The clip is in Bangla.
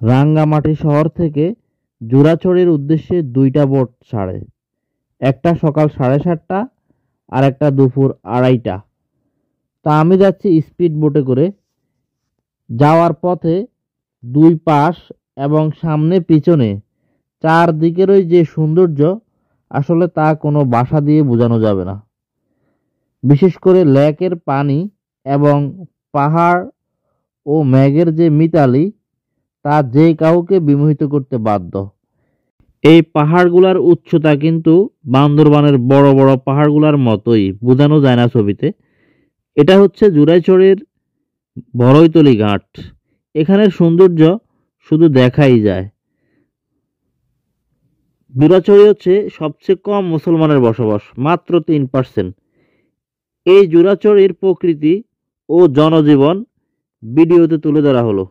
রাঙ্গামাটি শহর থেকে জুরাছড়ির উদ্দেশ্যে দুইটা বোট ছাড়ে, একটা সকাল 7:30টা আর একটা দুপুর 2:30টা। তা আমি যাচ্ছি স্পিড বোটে করে। যাওয়ার পথে দুই পাশ এবং সামনে পিছনে চারদিকেরই যে সৌন্দর্য, আসলে তা কোনো ভাষা দিয়ে বোঝানো যাবে না। বিশেষ করে লেকের পানি এবং পাহাড় ও মেঘের যে মিতালি, তা যে কাউকে বিমোহিত করতে বাধ্য। এই পাহাড়গুলার উচ্চতা কিন্তু বান্দরবানের বড় বড় পাহাড়গুলার মতোই, বোঝানো যায় না ছবিতে। এটা হচ্ছে জুরাইছড়ির বড়ইতলি ঘাট। এখানের সৌন্দর্য শুধু দেখাই যায়। জুরাছড়ি হচ্ছে সবচেয়ে কম মুসলমানের বসবাস, মাত্র 3%। এই জুরাছড়ির প্রকৃতি ও জনজীবন ভিডিওতে তুলে ধরা হলো।